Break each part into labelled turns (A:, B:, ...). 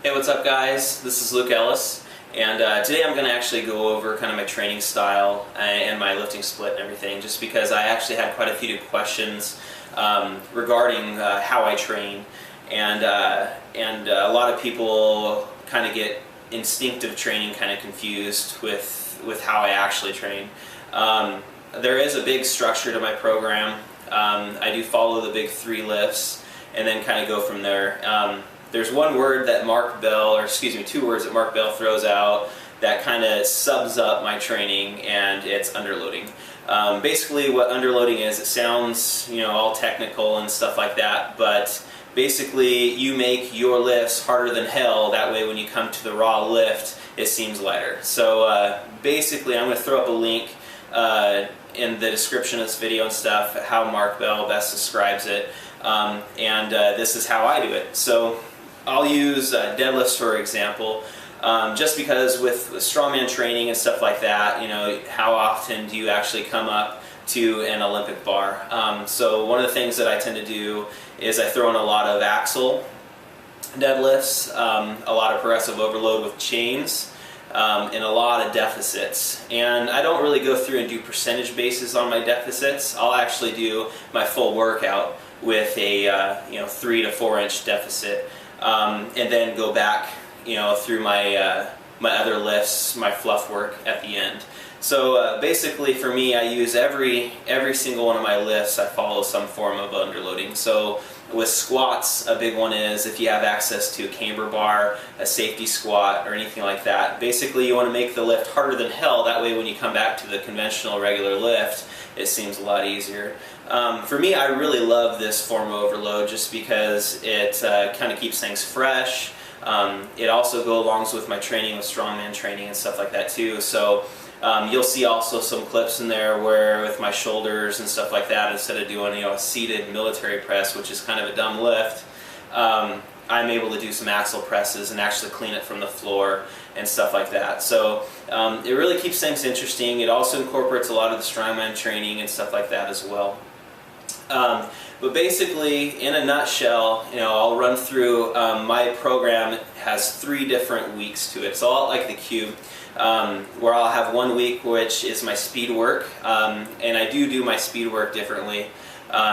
A: Hey, what's up guys? This is Luke Ellis, and today I'm going to actually go over kind of my training style and my lifting split and everything, just because I actually had quite a few questions regarding how I train, and a lot of people kind of get instinctive training kind of confused with how I actually train. There is a big structure to my program. I do follow the big 3 lifts and then kind of go from there. There's one word that Mark Bell, or excuse me, 2 words that Mark Bell throws out that kind of subs up my training, and it's underloading. Basically what underloading is, it sounds, you know, all technical and stuff like that, but basically you make your lifts harder than hell, that way when you come to the raw lift it seems lighter. So basically I'm going to throw up a link in the description of this video and stuff, how Mark Bell best describes it, and this is how I do it. So I'll use deadlifts for example, just because with strongman training and stuff like that, you know, how often do you actually come up to an Olympic bar? So one of the things that I tend to do is I throw in a lot of axle deadlifts, a lot of progressive overload with chains, and a lot of deficits. And I don't really go through and do percentage bases on my deficits. I'll actually do my full workout with a 3 to 4 inch deficit, and then go back, you know, through my my other lifts, my fluff work at the end. So basically for me, I use every single one of my lifts, I follow some form of underloading. So with squats, a big one is if you have access to a camber bar, a safety squat, or anything like that. Basically you want to make the lift harder than hell, that way when you come back to the conventional regular lift it seems a lot easier. For me, I really love this form of overload just because it kind of keeps things fresh. It also goes along with my training with strongman training and stuff like that too. So you'll see also some clips in there where with my shoulders and stuff like that, instead of doing, you know, a seated military press, which is kind of a dumb lift, I'm able to do some axle presses and actually clean it from the floor and stuff like that. So it really keeps things interesting. It also incorporates a lot of the strongman training and stuff like that as well. But basically, in a nutshell, you know, I'll run through, my program has 3 different weeks to it. It's a lot like the cube, where I'll have 1 week which is my speed work, and I do my speed work differently.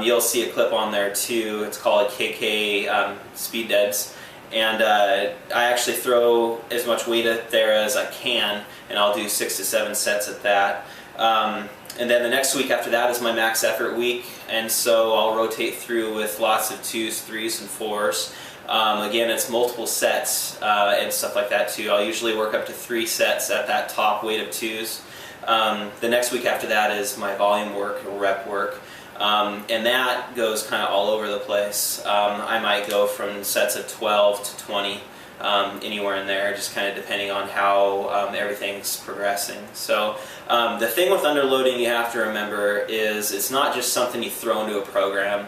A: You'll see a clip on there too. It's called a KK speed deads, and I actually throw as much weight up there as I can, and I'll do 6 to 7 sets at that. And then the next week after that is my max effort week, and so I'll rotate through with lots of 2s, 3s, and 4s. Again, it's multiple sets and stuff like that too. I'll usually work up to 3 sets at that top weight of 2s. The next week after that is my volume work or rep work, and that goes kind of all over the place. I might go from sets of 12 to 20. Anywhere in there, just kind of depending on how everything's progressing. So the thing with underloading you have to remember is it's not just something you throw into a program.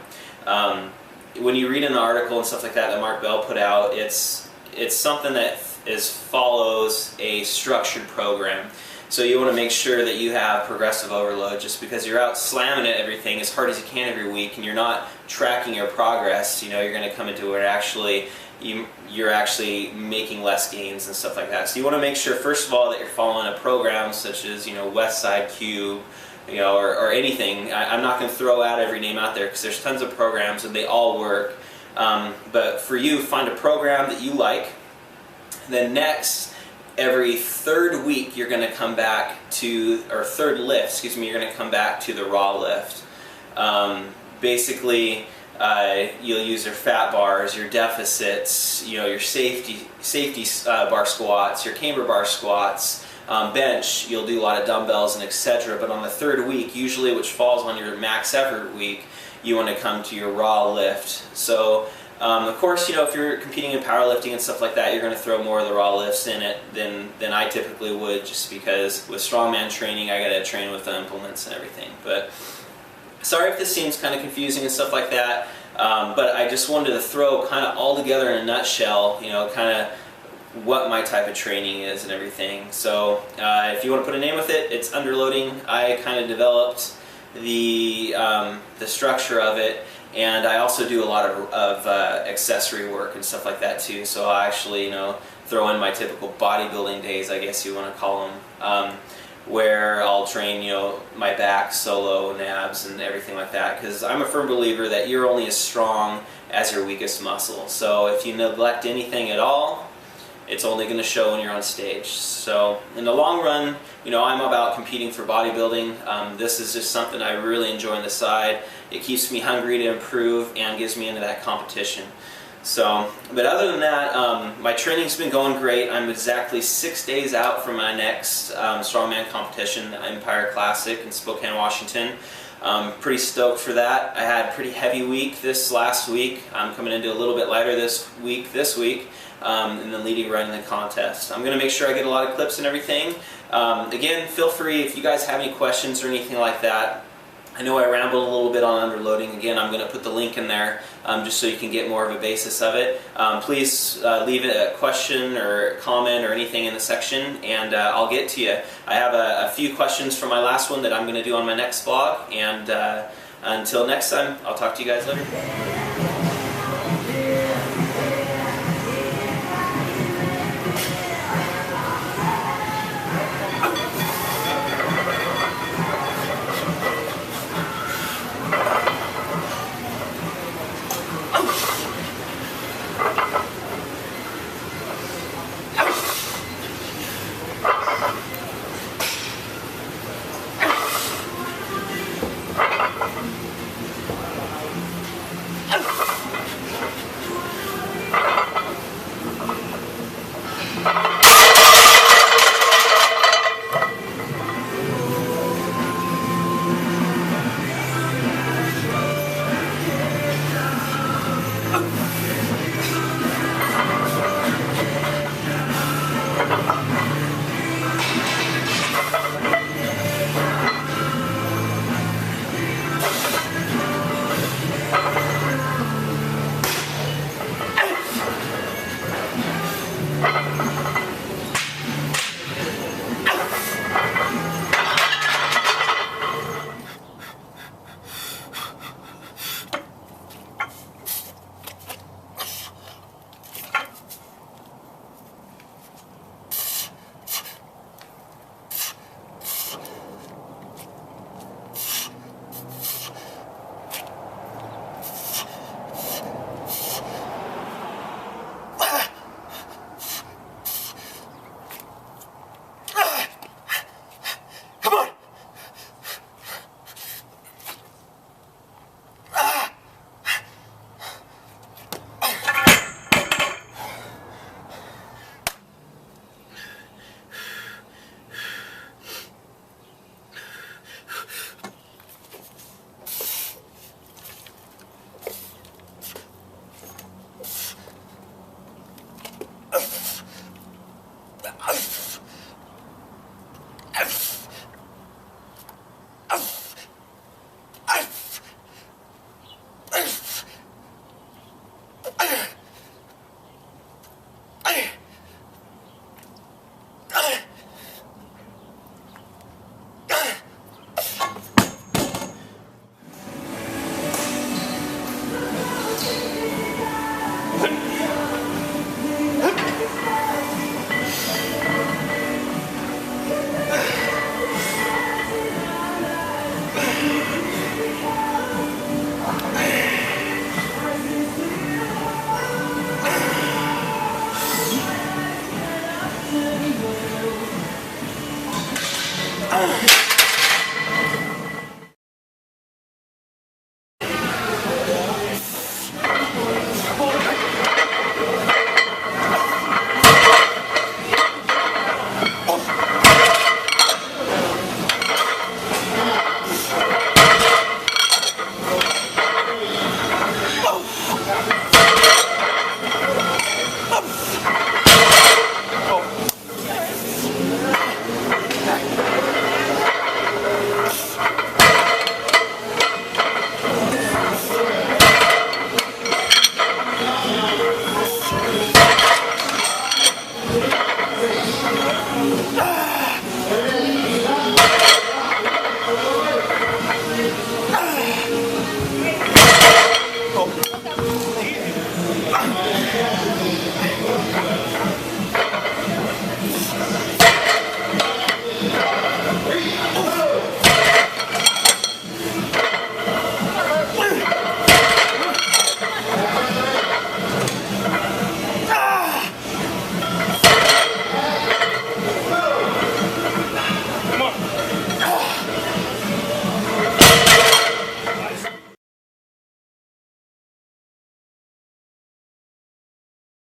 A: When you read an article and stuff like that that Mark Bell put out, it's something that follows a structured program. So you want to make sure that you have progressive overload, just because you're out slamming at everything as hard as you can every week and you're not tracking your progress. You know, you're going to come into where actually you're actually making less gains and stuff like that. So you want to make sure, first of all, that you're following a program such as, you know, West Side Cube, you know, or anything. I'm not going to throw out every name out there because there's tons of programs and they all work. But for you, find a program that you like. Then next, every 3rd week you're going to come back to, or 3rd lift, excuse me, you're going to come back to the raw lift. Basically, you'll use your fat bars, your deficits, you know, your safety bar squats, your camber bar squats, bench. You'll do a lot of dumbbells and etc. But on the 3rd week, usually which falls on your max effort week, you want to come to your raw lift. So of course, you know, if you're competing in powerlifting and stuff like that, you're going to throw more of the raw lifts in it than I typically would, just because with strongman training I got to train with the implements and everything. But sorry if this seems kind of confusing and stuff like that, but I just wanted to throw kind of all together in a nutshell, you know, kind of what my type of training is and everything. So if you want to put a name with it, it's underloading. I kind of developed the structure of it And I also do a lot of accessory work and stuff like that too. So I actually, you know, throw in my typical bodybuilding days, I guess you want to call them, where I'll train, you know, my back, solo, and abs, and everything like that. Because I'm a firm believer that you're only as strong as your weakest muscle. So if you neglect anything at all, it's only going to show when you're on stage. So in the long run, you know, I'm about competing for bodybuilding. This is just something I really enjoy on the side. It keeps me hungry to improve and gives me into that competition. So, but other than that, my training's been going great. I'm exactly 6 days out from my next strongman competition, the Empire Classic in Spokane, Washington. I'm pretty stoked for that. I had a pretty heavy week this last week. I'm coming into a little bit lighter this week, and then leading right in the contest. I'm going to make sure I get a lot of clips and everything. Again, feel free if you guys have any questions or anything like that. I know I rambled a little bit on underloading. Again, I'm going to put the link in there just so you can get more of a basis of it. Please leave a question or comment or anything in the section, and I'll get to you. I have a few questions from my last one that I'm going to do on my next vlog, and until next time, I'll talk to you guys later.